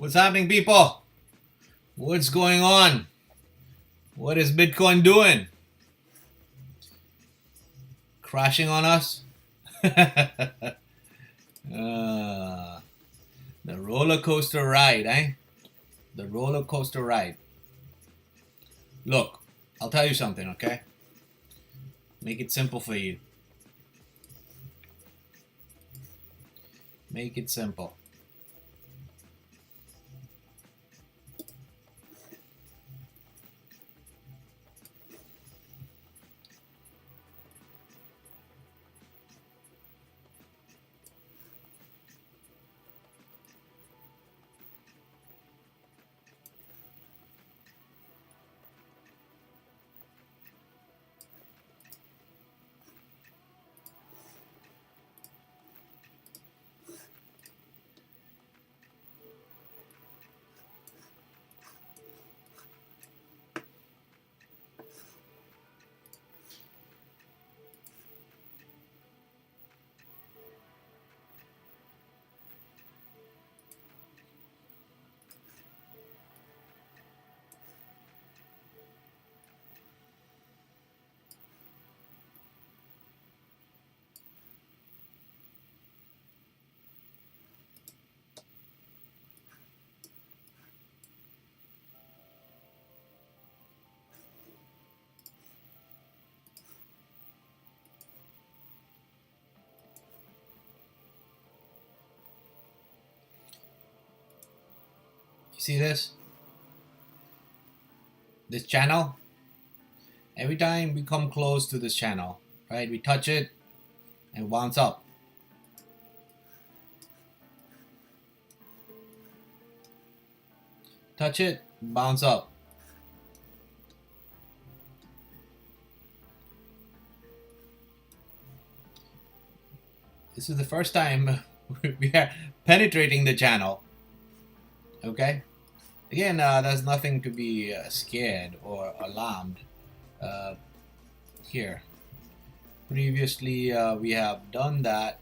What's happening, people? What's going on? What is Bitcoin doing? Crashing on us? The roller coaster ride, eh? The roller coaster ride. Look, I'll tell you something, okay? Make it simple for you. Make it simple. You see this? This channel? Every time we come close to this channel, right? We touch it and bounce up. Touch it, bounce up. This is the first time we are penetrating the channel. Okay? Again, there's nothing to be scared or alarmed here. Previously, we have done that.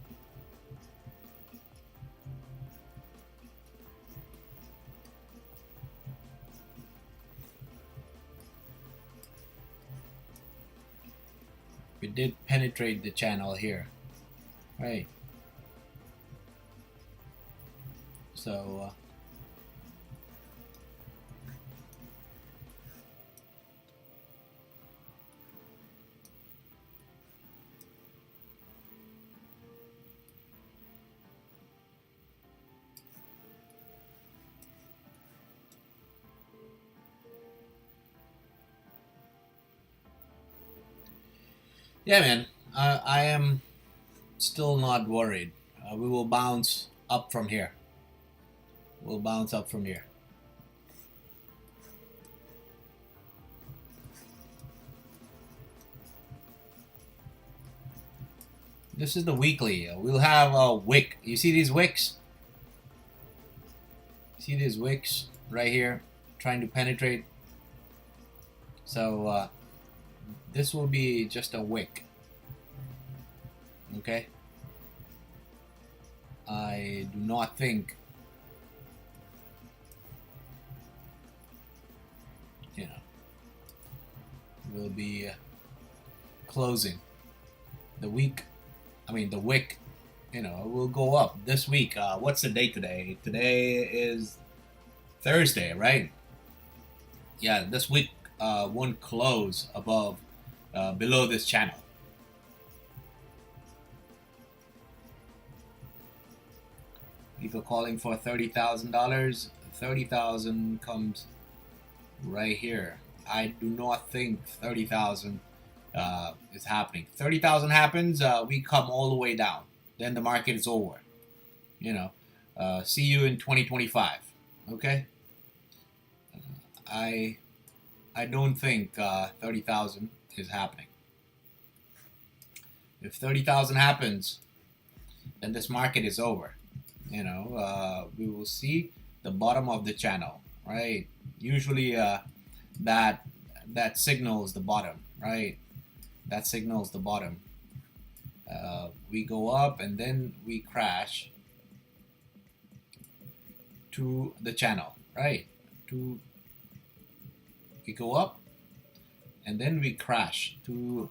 We did penetrate the channel here, right? So yeah, man, I am still not worried. We will bounce up from here. We'll bounce up from here. This is the weekly. We'll have a wick. You see these wicks? See these wicks right here trying to penetrate? So this will be just a wick. Okay? I do not think, you know, we'll be closing the week. I mean, the wick, you know, will go up this week. What's the date today? Today is Thursday, right? Yeah, this week won't close above, below this channel. People calling for $30,000. $30,000 comes right here. I do not think 30,000 is happening. 30,000 happens, we come all the way down. Then the market is over. You know, see you in 2025. Okay. I don't think 30,000 is happening. If 30,000 happens, then this market is over. You know, we will see the bottom of the channel, right? Usually, that signals the bottom, right? That signals the bottom. We go up and then we crash to the channel, right? We go up and then we crash to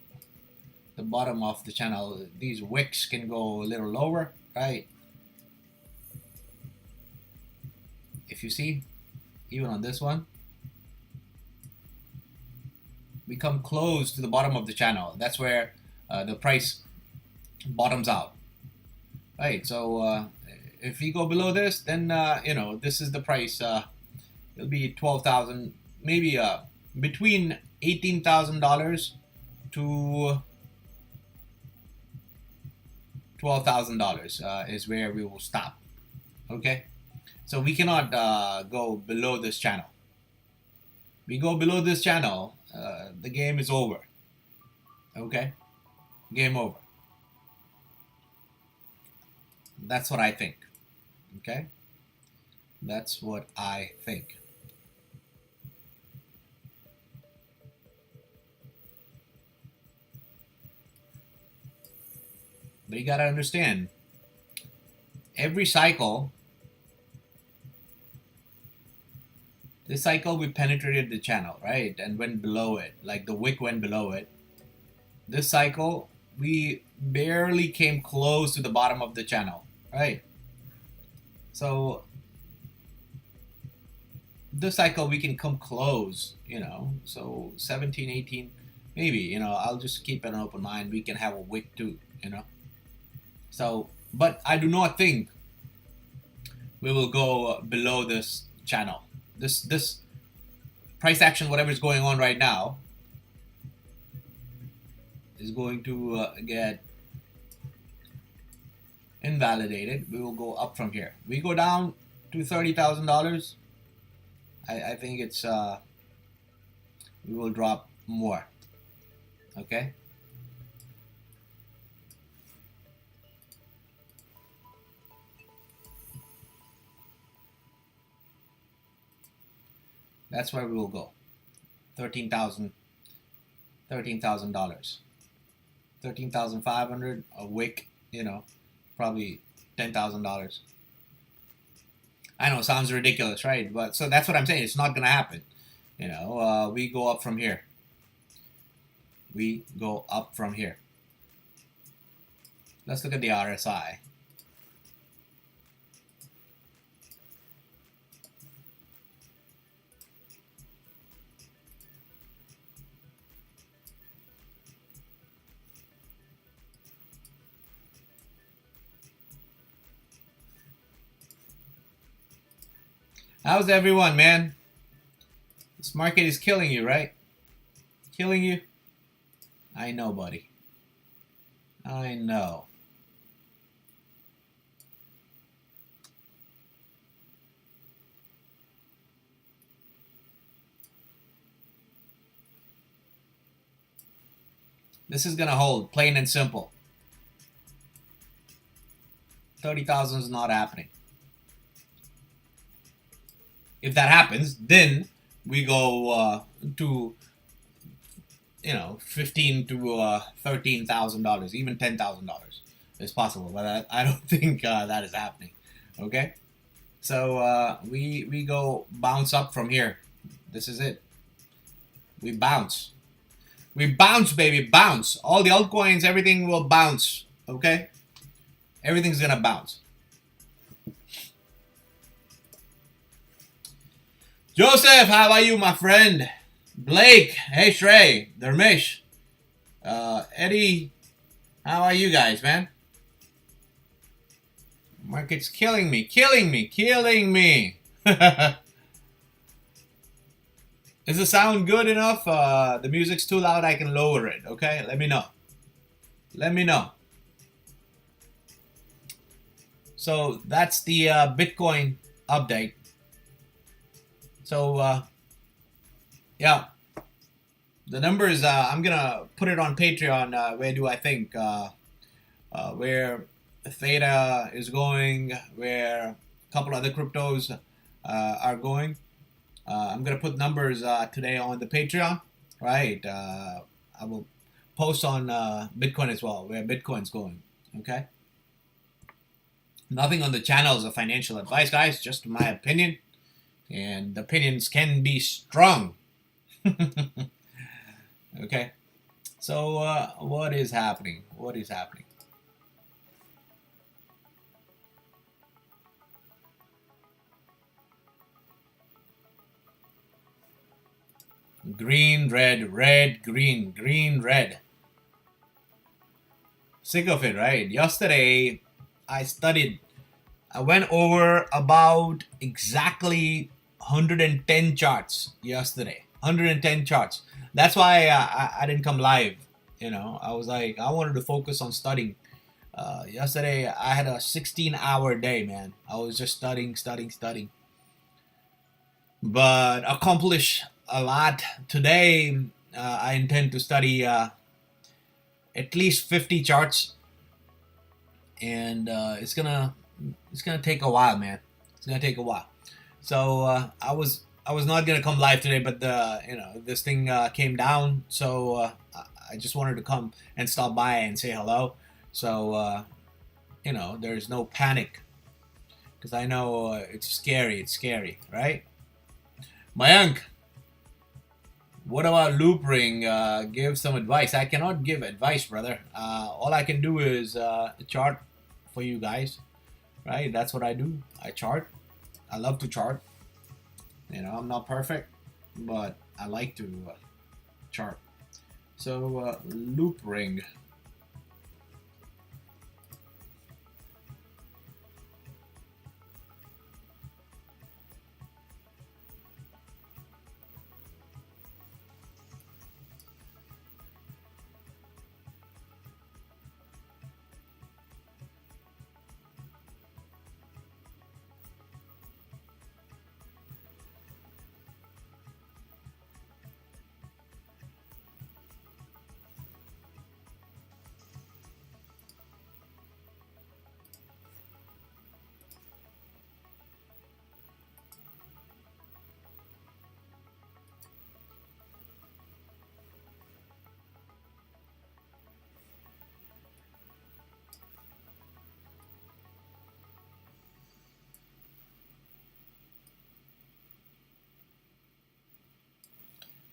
the bottom of the channel. These wicks can go a little lower, right? If you see, even on this one, we come close to the bottom of the channel. That's where the price bottoms out, right? So if we go below this, then you know, this is the price. It'll be 12,000, maybe between $18,000 to $12,000 is where we will stop. Okay, so we cannot go below this channel. We go below this channel, the game is over. Okay, game over. That's what I think. Okay, that's what I think. But you gotta understand, every cycle, this cycle we penetrated the channel, right, and went below it, like the wick went below it. This cycle we barely came close to the bottom of the channel, right? So this cycle we can come close, you know, so 17, 18, maybe, you know, I'll just keep an open mind. We can have a wick too, you know. So, but I do not think we will go below this channel. This price action, whatever is going on right now, is going to get invalidated. We will go up from here. We go down to $30,000. I think it's we will drop more. Okay. That's where we will go. $13,000. $13,500 a wick, you know, probably $10,000. I know, sounds ridiculous, right? But so that's what I'm saying. It's not gonna happen. You know, we go up from here. We go up from here. Let's look at the RSI. How's everyone, man? This market is killing you, right? Killing you? I know, buddy. I know. This is gonna hold, plain and simple. 30,000 is not happening. If that happens, then we go to, you know, $15,000 to $13,000, even $10,000 is possible. But I don't think that is happening. Okay, so we go bounce up from here. This is it. We bounce. We bounce, baby, bounce. All the altcoins, everything will bounce. Okay, everything's gonna bounce. Joseph, how are you, my friend? Blake, hey Shrey, Dharmesh, Eddie, how are you guys, man? Market's killing me, killing me, killing me. Is the sound good enough? The music's too loud, I can lower it, okay? Let me know. Let me know. So that's the Bitcoin update. So, yeah, the numbers, I'm going to put it on Patreon. Where do I think, where Theta is going, where a couple other cryptos are going. I'm going to put numbers today on the Patreon, right? I will post on Bitcoin as well, where Bitcoin's going, okay? Nothing on the channel is a financial advice, guys. Just my opinion, and opinions can be strong. Okay. So what is happening? What is happening? Green, red, red, green, green, red. Sick of it, right? Yesterday, I studied. I went over about exactly 110 charts yesterday. 110 charts. That's why I didn't come live. You know, I was like, I wanted to focus on studying. Yesterday, I had a 16-hour day, man. I was just studying, studying, studying. But accomplish a lot today. I intend to study at least 50 charts, and it's gonna take a while, man. It's gonna take a while. So I was not gonna come live today, but this thing came down, so I just wanted to come and stop by and say hello. So there's no panic, because I know it's scary. It's scary, right? Mayank, what about loop ring? Give some advice. I cannot give advice, brother. All I can do is chart for you guys, right? That's what I do. I chart. I love to chart. I'm not perfect, but I like to chart. So loop ring.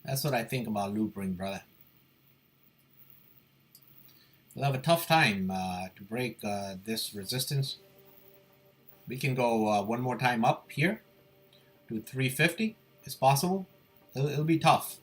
That's what I think about loop ring, brother. We'll have a tough time to break this resistance. We can go one more time up here to 350. It's possible. It'll be tough.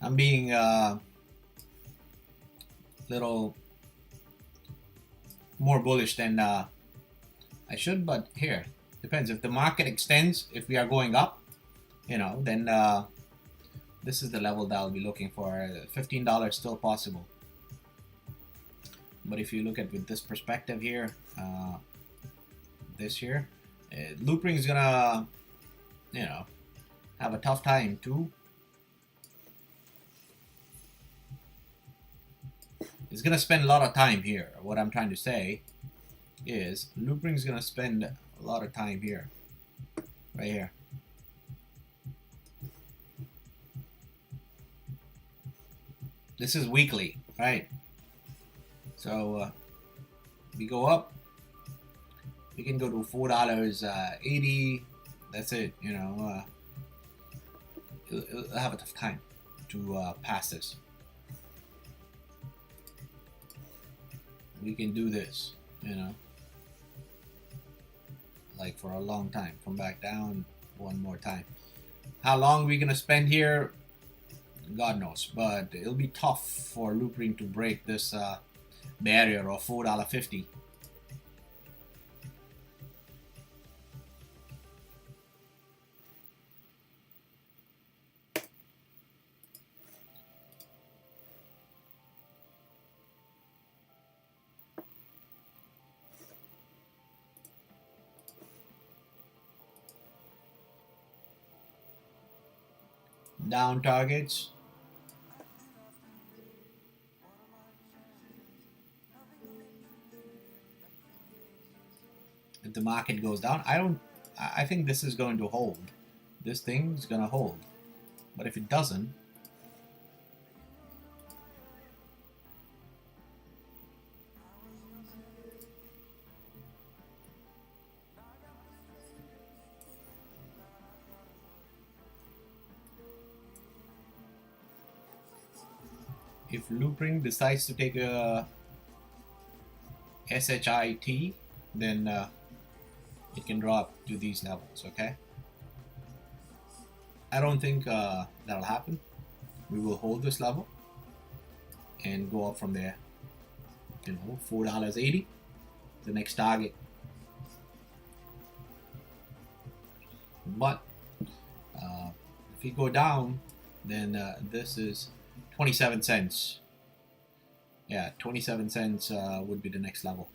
I'm being little more bullish than I should, but here depends. If the market extends, if we are going up, then this is the level that I'll be looking for. $15 still possible, but if you look at with this perspective here, this here, loop ring is gonna have a tough time too. It's gonna spend a lot of time here. What I'm trying to say is loop ring is gonna spend a lot of time here, right here. This is weekly, right? So we go up. We can go to $4.80. That's it. It'll have a tough time to pass this. we can do this, you know, like for a long time. Come back down one more time. How long we gonna spend here, God knows, but it'll be tough for Loopring to break this barrier of $4.50. Down targets. If the market goes down, I think this is going to hold. This thing's gonna hold. But if it doesn't, if Loopring decides to take a SHIT, then it can drop to these levels, okay? I don't think that'll happen. We will hold this level and go up from there. You know, $4.80, the next target. But if we go down, then this is 27 cents. Yeah, 27 cents would be the next level.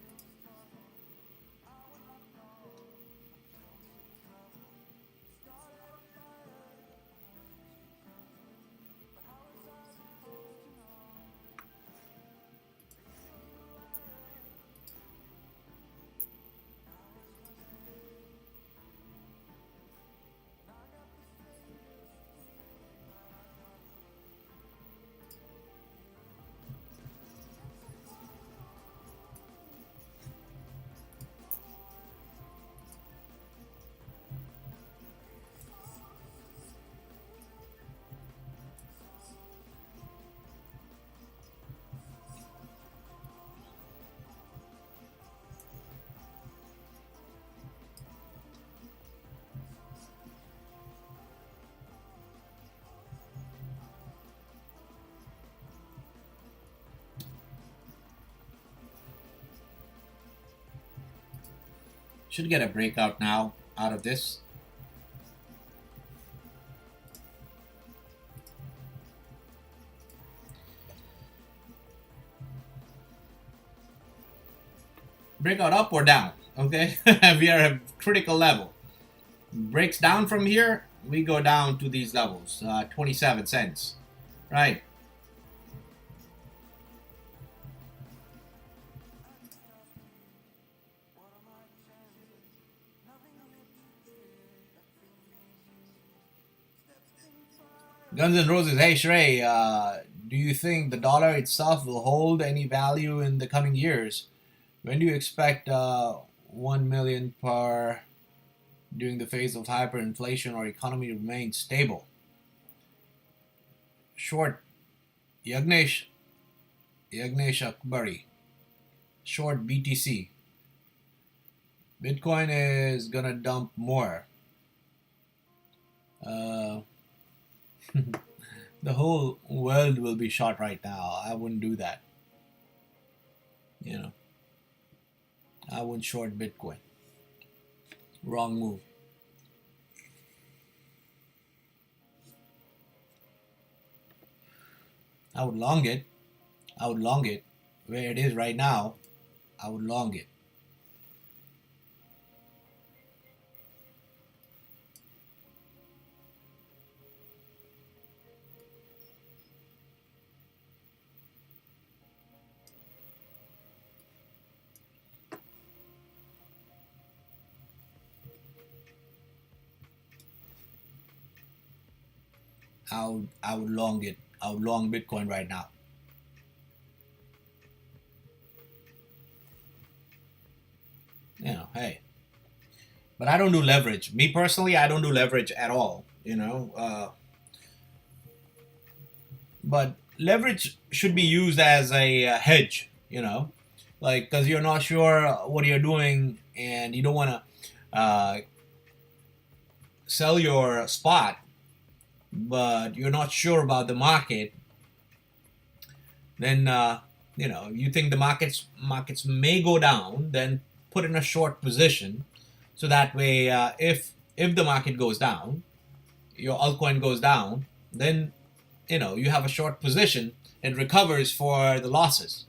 Should get a breakout now out of this. Breakout up or down, okay? We are at critical level. Breaks down from here, we go down to these levels, 27 cents, right? Guns N' Roses, hey Shrey, do you think the dollar itself will hold any value in the coming years? When do you expect 1 million per during the phase of hyperinflation or economy to remain stable? Short, Yagnesh Akbari. Short BTC. Bitcoin is gonna dump more. The whole world will be short right now. I wouldn't do that. You know, I wouldn't short Bitcoin. Wrong move. I would long it. I would long it. Where it is right now, I would long it. I would long it. I would long Bitcoin right now. You know, hey. But I don't do leverage. Me personally, I don't do leverage at all. You know, but leverage should be used as a hedge. You know, like because you're not sure what you're doing and you don't want to sell your spot, but you're not sure about the market, then you think the markets may go down, then put in a short position, so that way if the market goes down, your altcoin goes down, then you have a short position. It recovers for the losses.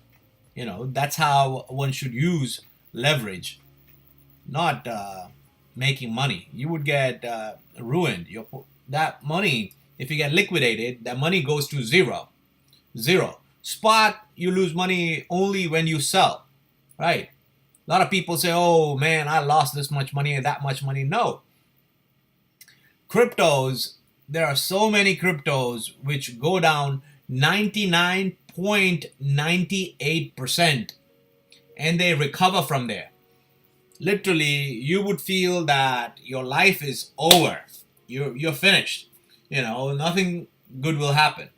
That's how one should use leverage, not making money. You would get ruined. That money, if you get liquidated, that money goes to zero. Spot, you lose money only when you sell, right? A lot of people say, oh man, I lost this much money and that much money. No. Cryptos, there are so many cryptos which go down 99.98% and they recover from there. Literally, you would feel that your life is over. You're finished. Nothing good will happen.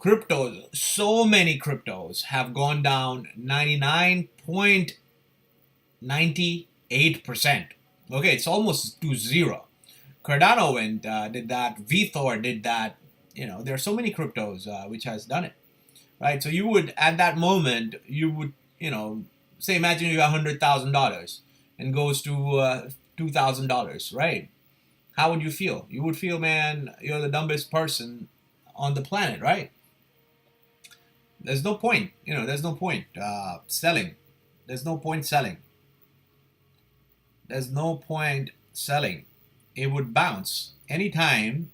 Cryptos, so many cryptos have gone down 99.98%. Okay, it's almost to zero. Cardano did that. VeThor did that. There are so many cryptos which has done it, right? So you would, at that moment, you would, say, imagine you have $100,000 and goes to $2,000, right? How would you feel? You would feel, man, you're the dumbest person on the planet, right? There's no point, there's no point selling. There's no point selling. There's no point selling. It would bounce anytime.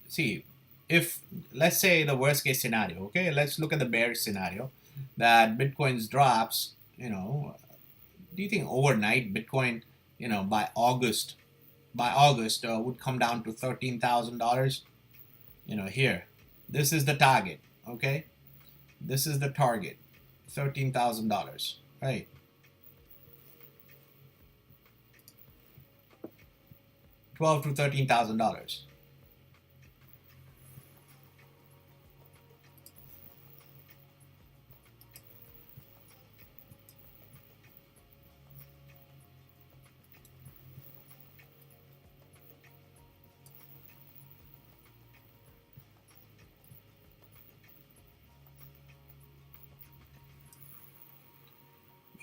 See, if, let's say the worst case scenario, okay, let's look at the bearish scenario, that Bitcoin drops, do you think overnight Bitcoin, by August would come down to $13,000? Here, this is the target, okay? This is the target, $13,000, right? $12,000 to $13,000.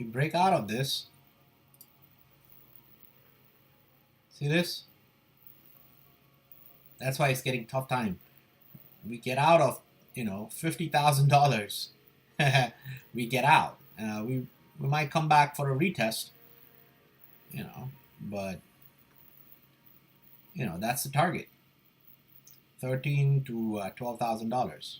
We break out of this. See this? That's why it's getting tough time. We get out of, $50,000. We get out. We might come back for a retest, but that's the target. $13,000 to $12,000.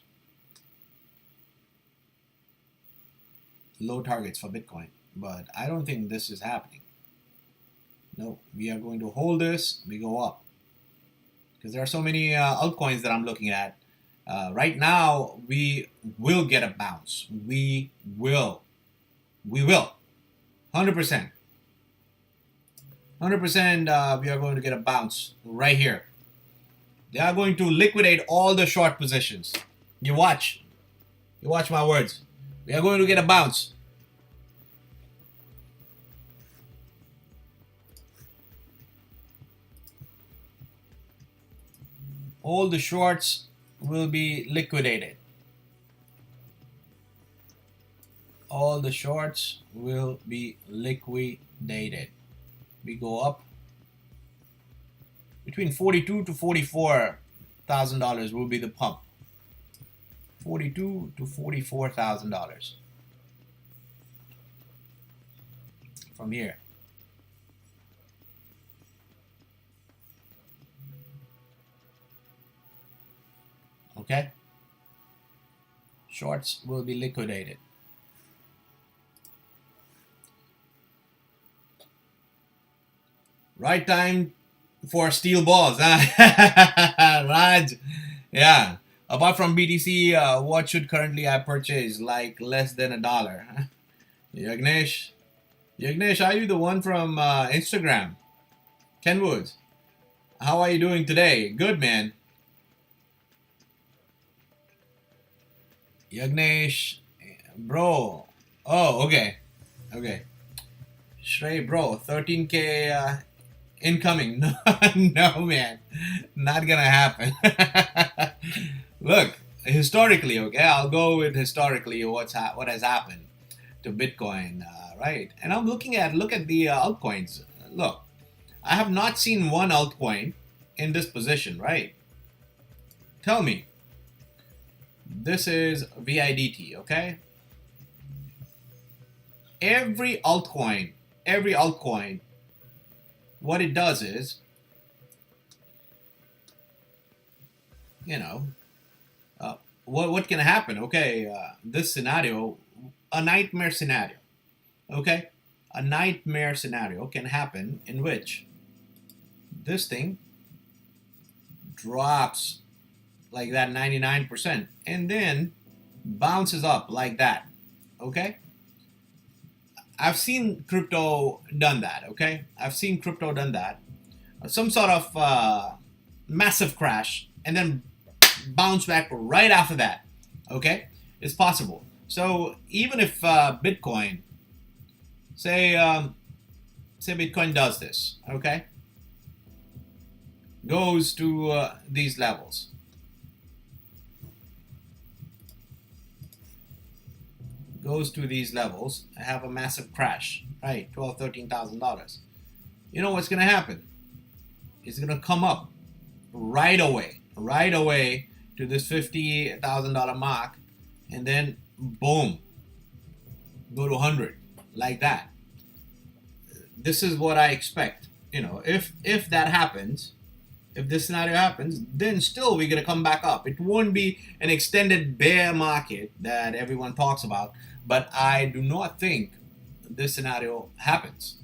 Low targets for Bitcoin, but I don't think this is happening. No, we are going to hold this. We go up because there are so many altcoins that I'm looking at. Right now, we will get a bounce. We will. 100%. 100% we are going to get a bounce right here. They are going to liquidate all the short positions. You watch. You watch my words. We are going to get a bounce. All the shorts will be liquidated. All the shorts will be liquidated. We go up between $42,000 to $44,000 will be the pump. $42,000 to $44,000 from here. Okay? Shorts will be liquidated. Right time for steel balls, huh? Raj. Yeah. Apart from BTC, what should currently I purchase? Like less than $1. Yagnesh. Yagnesh, are you the one from Instagram? Kenwood. How are you doing today? Good, man. Yagnesh, bro, Oh, okay. Okay. Shrey, bro, 13K incoming. No, no, man. Not gonna happen. Look, historically, okay, I'll go with historically what has happened to Bitcoin, right? And I'm look at the altcoins. Look, I have not seen one altcoin in this position, right? Tell me, this is VIDT, okay? Every altcoin, what it does is, you know, what can happen? Okay, this scenario, a nightmare scenario. Okay, a nightmare scenario can happen in which this thing drops like that 99% and then bounces up like that. Okay, I've seen crypto done that. Okay, I've seen crypto done that. Some sort of massive crash and then bounce back right after that. Okay, it's possible. So even if Bitcoin, say Bitcoin does this, okay, goes to these levels, have a massive crash, right? $12,000-13,000. You know what's gonna happen? It's gonna come up right away to this $50,000 mark, and then boom, go to 100 like that. This is what I expect. You know, if that happens, if this scenario happens, then still we're gonna come back up. It won't be an extended bear market that everyone talks about, but I do not think this scenario happens.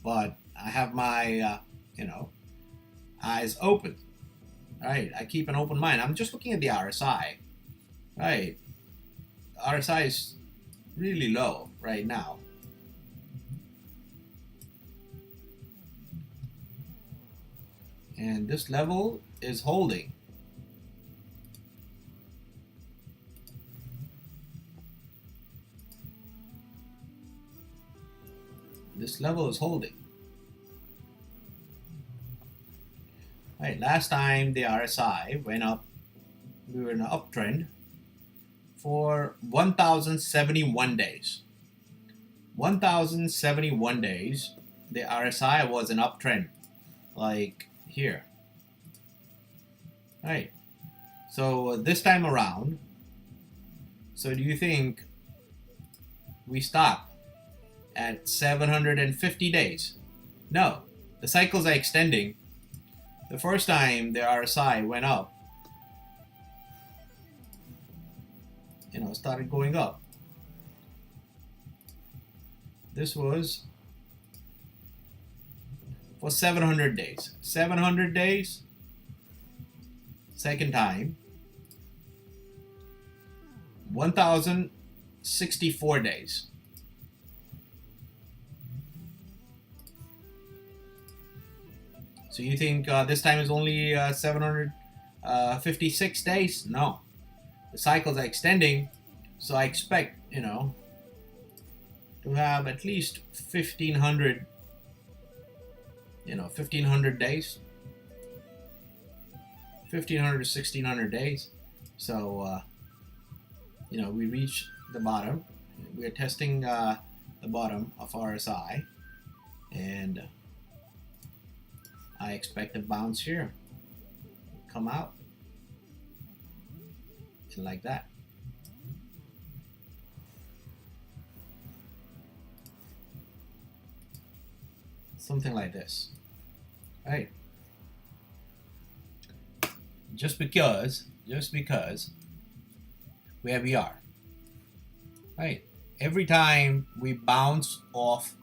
But I have my eyes open. Right, I keep an open mind. I'm just looking at the RSI. Right, RSI is really low right now. And this level is holding. This level is holding. Right, last time the RSI went up, we were in an uptrend for 1,071 days. 1,071 days, the RSI was an uptrend, like here. Right. So this time around, so do you think we stop at 750 days? No, the cycles are extending. The first time the RSI went up, started going up. This was for 700 days. 700 days. Second time, 1,064 days. So you think this time is only 756 days? No. The cycles are extending, so I expect, to have at least 1,500, 1,500 days. 1,500 to 1,600 days. So, we reach the bottom. We are testing the bottom of RSI, and I expect a bounce here, come out, and like that. Something like this, right? Just because where we are, right? Every time we bounce off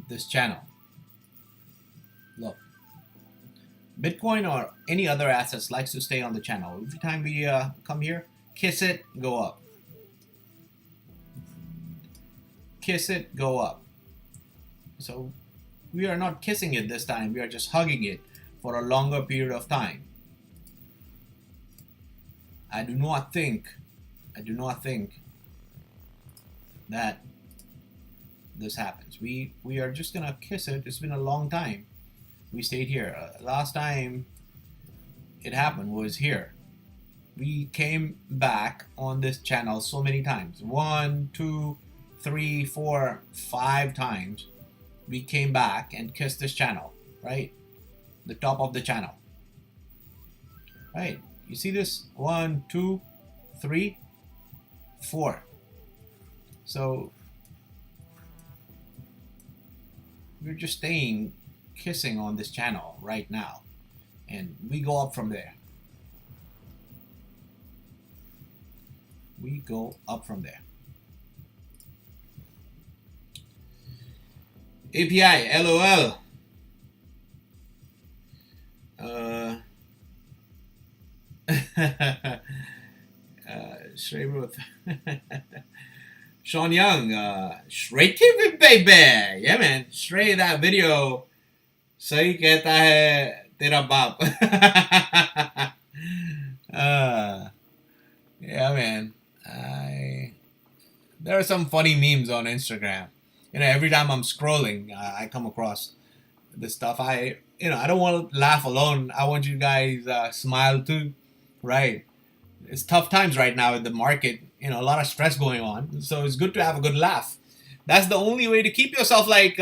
this channel, look, Bitcoin or any other assets likes to stay on the channel. Every time we come here, kiss it, go up. Kiss it, go up. So we are not kissing it this time, we are just hugging it for a longer period of time. I do not think I do not think that this happens. We are just gonna kiss it. It's been a long time. We stayed here. Last time it happened was here. We came back on this channel so many times. 1, 2, 3, 4, 5 times. We came back and kissed this channel, right? The top of the channel. Right? You see this? 1, 2, 3, 4. So we're just staying kissing on this channel right now, and we go up from there. We go up from there. API, LOL. Shrey Ruth. Sean Young, Shrey TV baby. Yeah man, Shrey that video सही कहता है तेरा बाप. Yeah man, there are some funny memes on Instagram. You know, every time I'm scrolling, I come across this stuff. I don't want to laugh alone. I want you guys smile too, right? It's tough times right now in the market. You know, a lot of stress going on. So it's good to have a good laugh. That's the only way to keep yourself like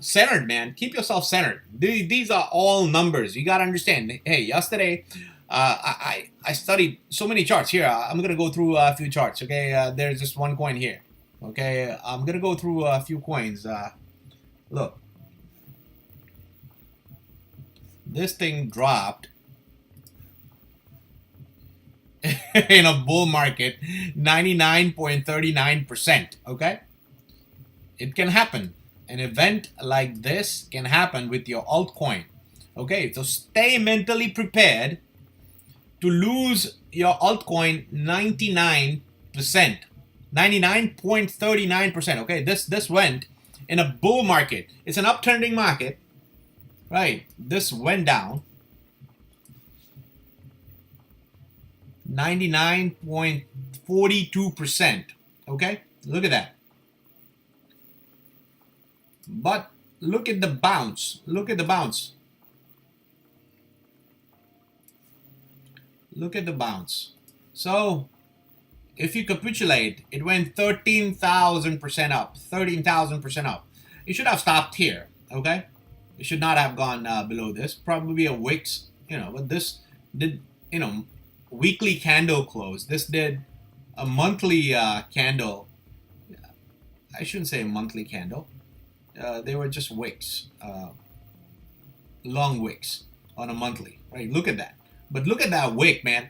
centered, man. Keep yourself centered. These are all numbers. You gotta understand. Hey, yesterday I studied so many charts. Here, I'm gonna go through a few charts. Okay, there's just one coin here. Okay, I'm gonna go through a few coins. Look, this thing dropped in a bull market 99.39%. Okay, it can happen. An event like this can happen with your altcoin. Okay, so stay mentally prepared to lose your altcoin 99%. 99.39%. Okay, this went in a bull market. It's an uptrending market, right? This went down 99.42%. Okay, look at that. But look at the bounce. Look at the bounce. Look at the bounce. So if you capitulate, it went 13,000% up. 13,000% up. You should have stopped here. Okay, it should not have gone below this. Probably a wicks. But this did weekly candle close. This did a monthly candle. I shouldn't say a monthly candle. They were just wicks, long wicks on a monthly, right? Look at that. But look at that wick, man.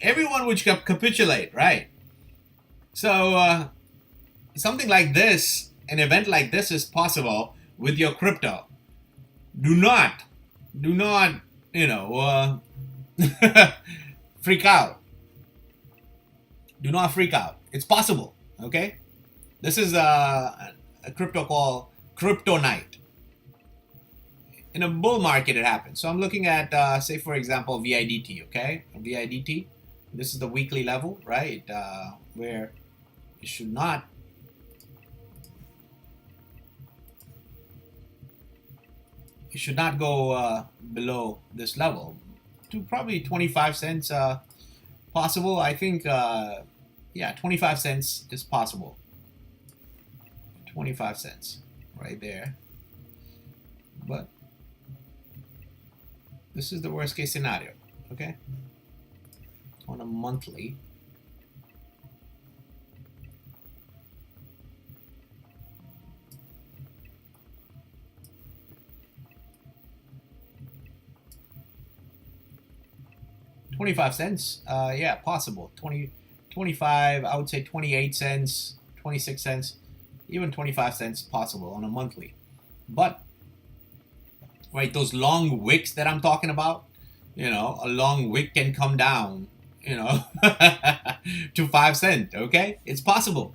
Everyone would capitulate, right? So something like this, an event like this is possible with your crypto. Do not, freak out. Do not freak out. It's possible, okay? This is a crypto called Crypto Night. In a bull market, it happens. So I'm looking at, say, for example, VIDT, okay? VIDT, this is the weekly level, right? Where it should not go below this level to probably 25 cents possible. I think, yeah, 25 cents is possible. 25 cents right there. But this is the worst case scenario, okay? On a monthly. $0.25, yeah, possible. 25, I would say 28 cents, 26 cents, even 25 cents possible on a monthly. But, right, those long wicks that I'm talking about, a long wick can come down, to 5 cents, okay? It's possible.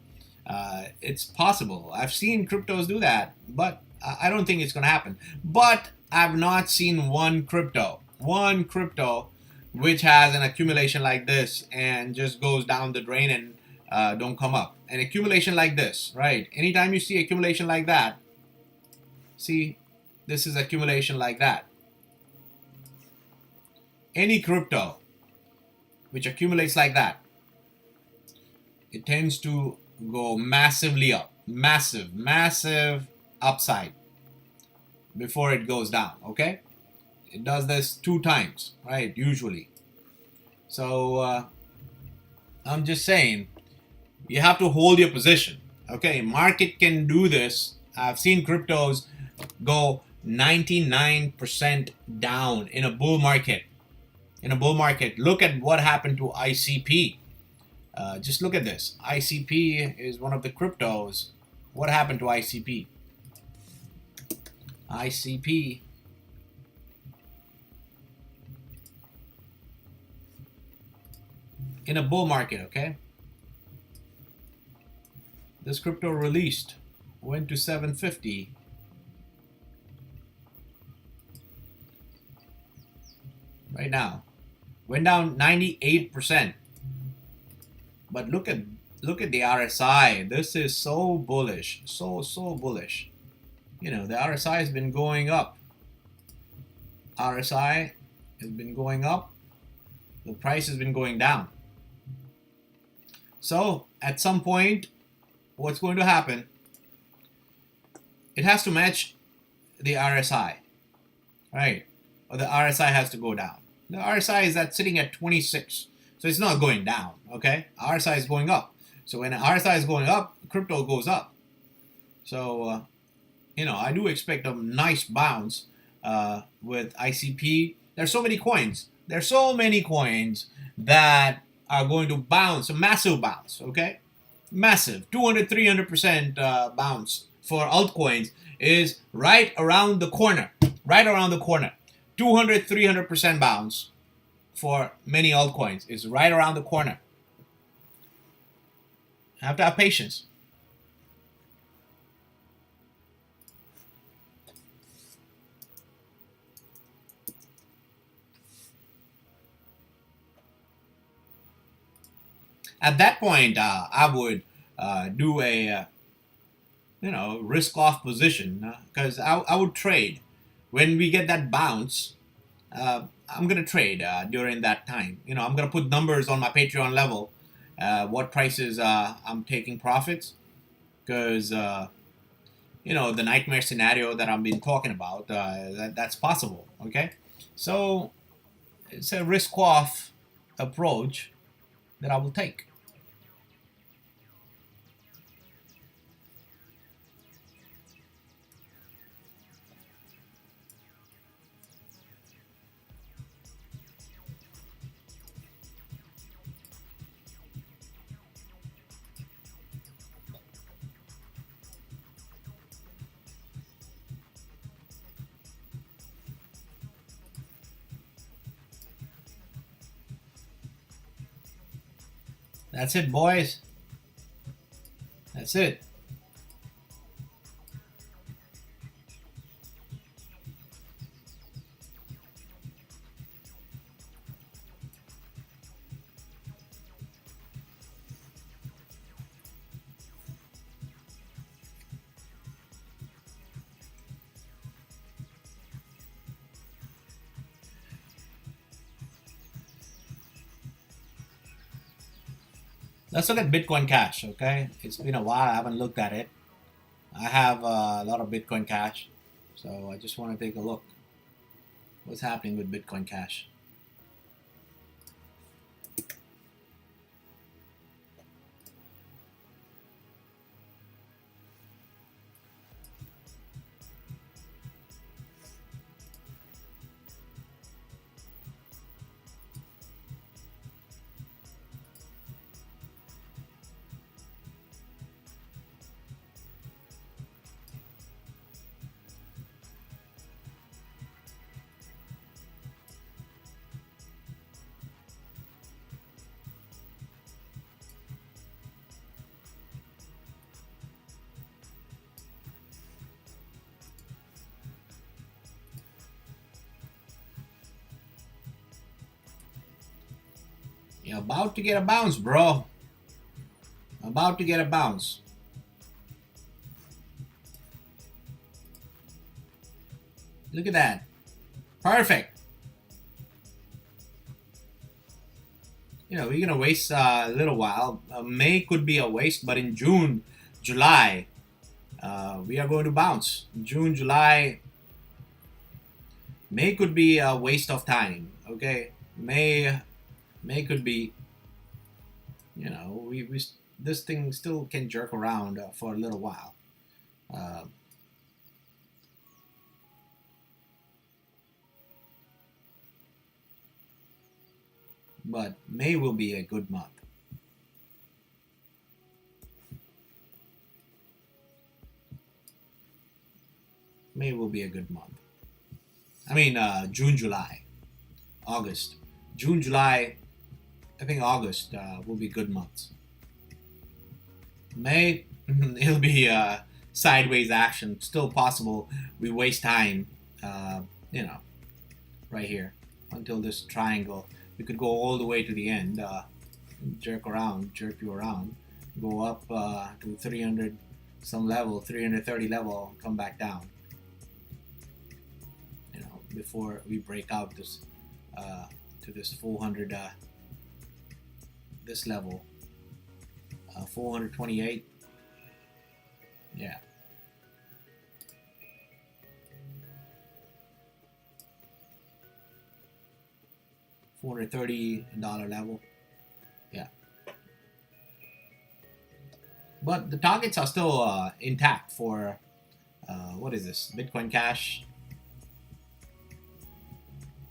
It's possible. I've seen cryptos do that, but I don't think it's going to happen. But I've not seen one crypto one crypto which has an accumulation like this and just goes down the drain and don't come up. An accumulation like this, right? Anytime you see accumulation like that, see, this is accumulation like that. Any crypto which accumulates like that, it tends to go massively up, massive upside before it goes down, okay? It does this 2 times, right, usually. So I'm just saying, you have to hold your position, okay? Market can do this. I've seen cryptos go 99% down in a bull market. Look at what happened to ICP. Just look at this. ICP is one of the cryptos. What happened to ICP? ICP in a bull market, okay? This crypto released, went to 750. Right now, went down 98%. But look at the RSI. This is so bullish, so bullish. You know, the RSI has been going up. RSI has been going up. The price has been going down. So at some point, what's going to happen? It has to match the RSI, right? Or the RSI has to go down. The RSI is sitting at 26. So it's not going down, okay? RSI is going up. So when RSI is going up, crypto goes up. So, you know, I do expect a nice bounce with ICP. There's so many coins. There's so many coins that are going to bounce, a massive bounce, okay? Massive, 200, 300% bounce for altcoins is right around the corner. Right around the corner. 200, 300% bounce for many altcoins is right around the corner. I have to have patience. At that point, I would do a risk off position because I would trade when we get that bounce. I'm gonna trade during that time. You know, I'm gonna put numbers on my Patreon level, what prices I'm taking profits, because you know, the nightmare scenario that I've been talking about, that's possible. Okay, so it's a risk off approach that I will take. That's it, boys. That's it. Let's look at Bitcoin Cash, okay? It's been a while. I haven't looked at it. I have a lot of Bitcoin Cash, so I just want to take a look. What's happening with Bitcoin Cash? You're about to get a bounce, bro. About to get a bounce. Look at that. Perfect. You know, we're gonna waste a little while. May could be a waste, but in June, July, we are going to bounce. June, July, May could be a waste of time. Okay, May could be. You know, this thing still can jerk around for a little while. But May will be a good month. May will be a good month. I mean, June, July, August. June, July, I think August will be good months. May, it'll be sideways action. Still possible. We waste time, you know, right here until this triangle. We could go all the way to the end, jerk you around, go up to 300 some level, 330 level, come back down. You know, before we break out this to this 400 this level, 428. Yeah. $430 level. Yeah. But the targets are still intact for what is this? Bitcoin Cash.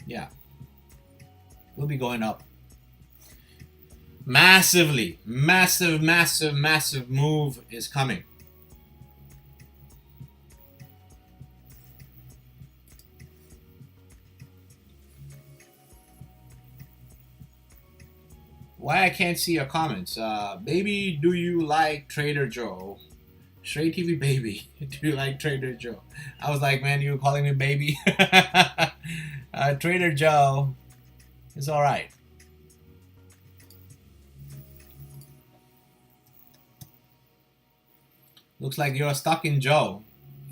Yeah. We'll be going up. Massively. Massive move is coming. Why I can't see your comments? Baby, do you like Trader Joe? Straight TV baby, do you like Trader Joe? I was like, man, you calling me baby? Trader Joe is all right. Looks like you're stuck in Joe.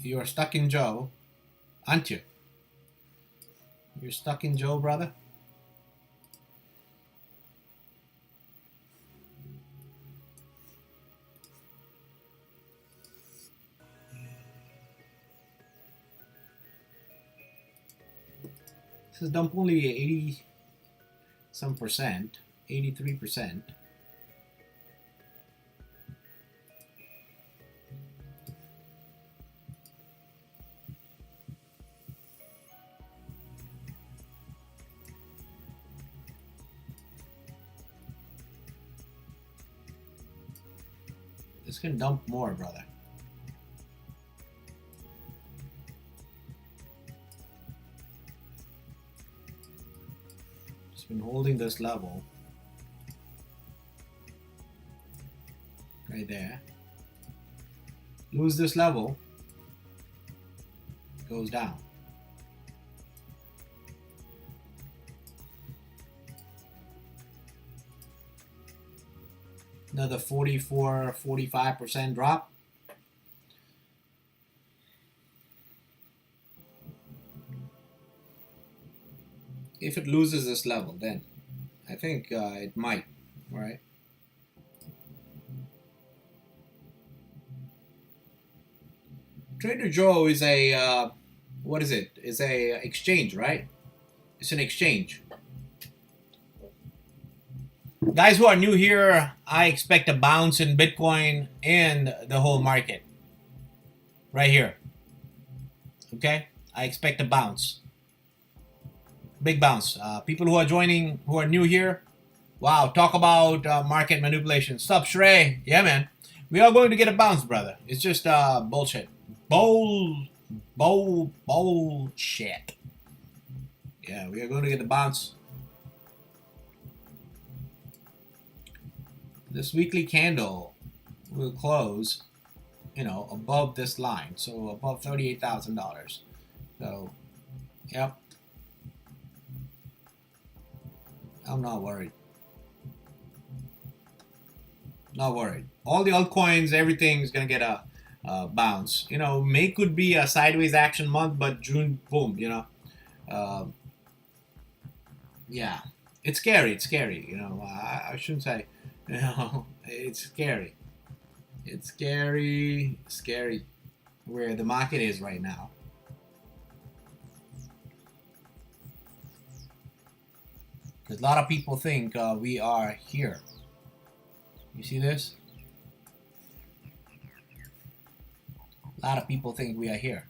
You're stuck in Joe, aren't you? You're stuck in Joe, brother? This is dump only 80 some percent, 83%. This can dump more, brother. It's been holding this level right there. Lose this level, goes down. Another 44-45% drop. If it loses this level, then I think it might, right? Trader Joe is a what is it? It's a exchange, right? It's an exchange. Guys who are new here, I expect a bounce in Bitcoin and the whole market. Right here. Okay? I expect a bounce. Big bounce. People who are joining, who are new here, wow, talk about market manipulation. Stop, Shrey. Yeah, man. We are going to get a bounce, brother. It's just bullshit. Bullshit. Yeah, we are going to get the bounce. This weekly candle will close, you know, above this line, so above $38,000. So, yep, I'm not worried. Not worried. All the altcoins, everything's gonna get a bounce. You know, May could be a sideways action month, but June, boom. You know, uh, yeah, it's scary. It's scary. You know, I shouldn't say. You know, it's scary. It's scary. Scary where the market is right now. Because a lot of people think we are here. You see this? A lot of people think we are here.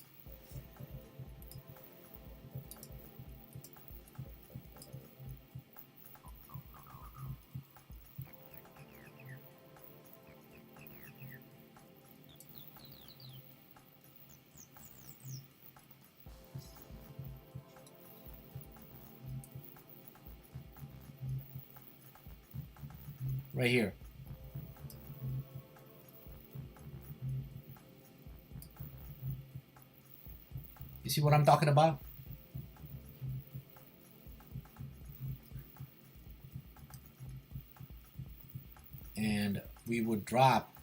Right here. You see what I'm talking about? And we would drop.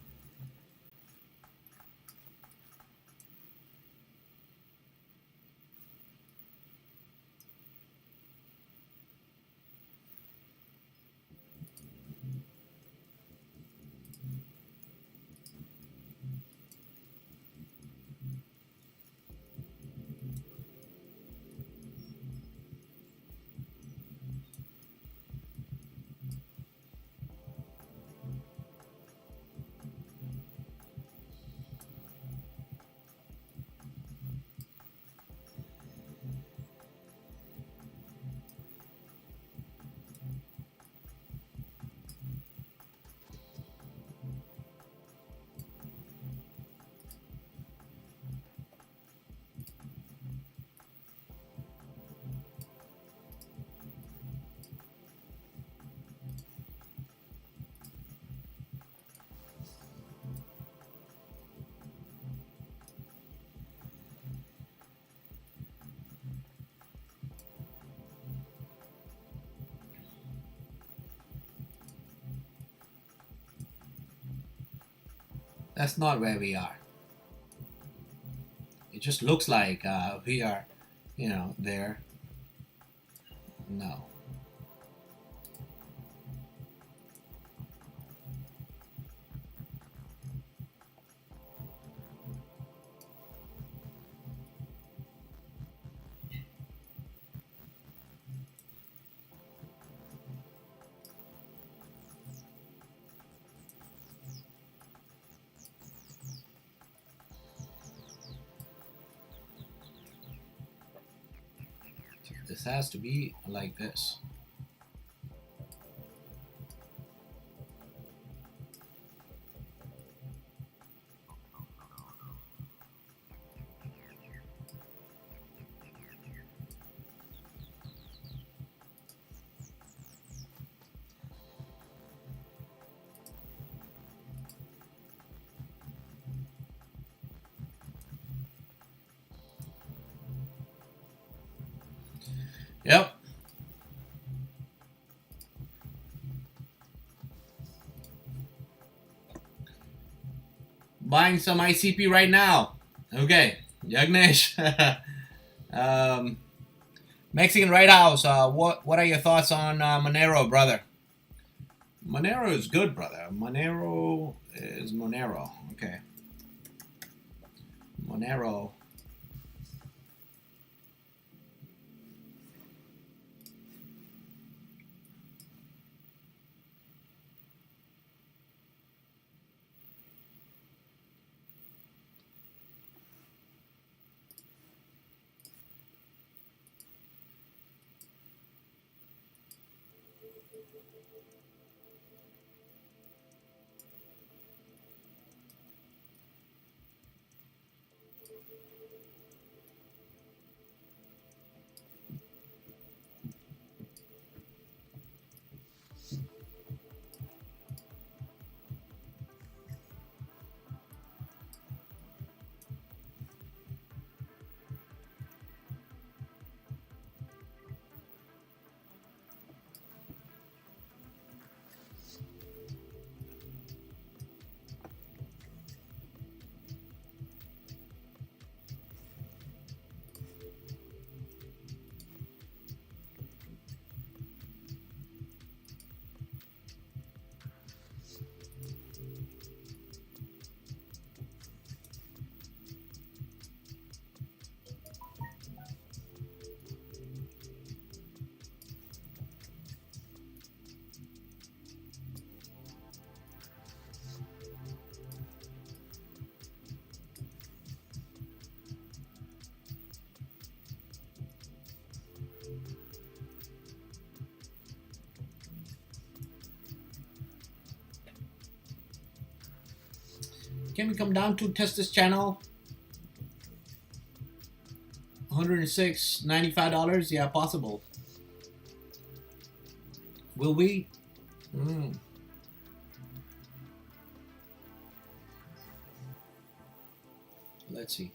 That's not where we are. It just looks like we are, you know, there. No. This has to be like this. Yep. Buying some ICP right now. Okay, Yagnesh. Mexican Right House. What are your thoughts on Monero, brother? Monero is good, brother. Monero is Monero. Okay. Monero. Can we come down to test this channel? $106, $95? Yeah, possible. Will we? Let's see.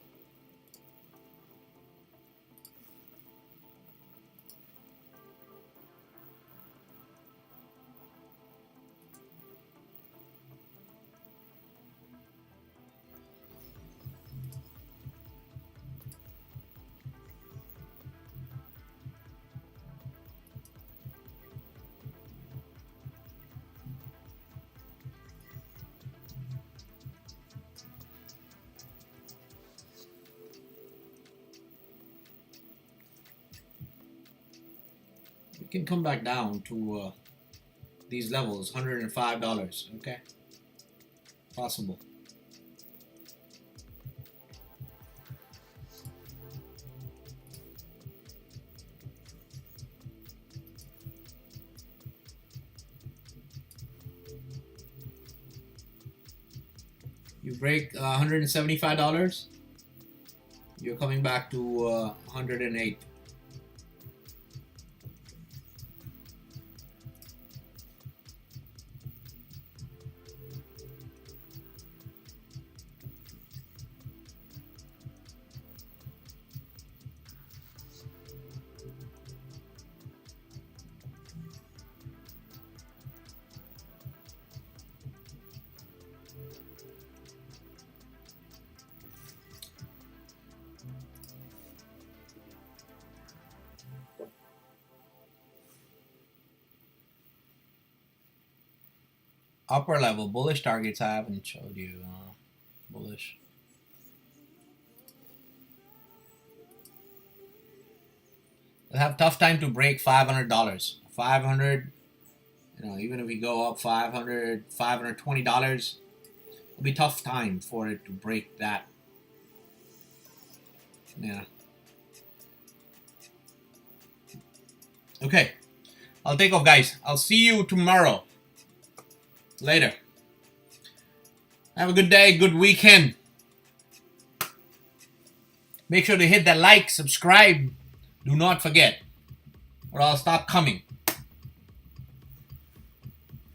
We can come back down to these levels, $105. Okay, possible. You break $175, you're coming back to 108. Upper level bullish targets I haven't showed you. Bullish. We'll have tough time to break $500. 500. You know, even if we go up $500, $520, it'll be tough time for it to break that. Yeah. Okay. I'll take off, guys. I'll see you tomorrow. Later. Have a good day, good weekend. Make sure to hit that like, subscribe. Do not forget, or I'll stop coming.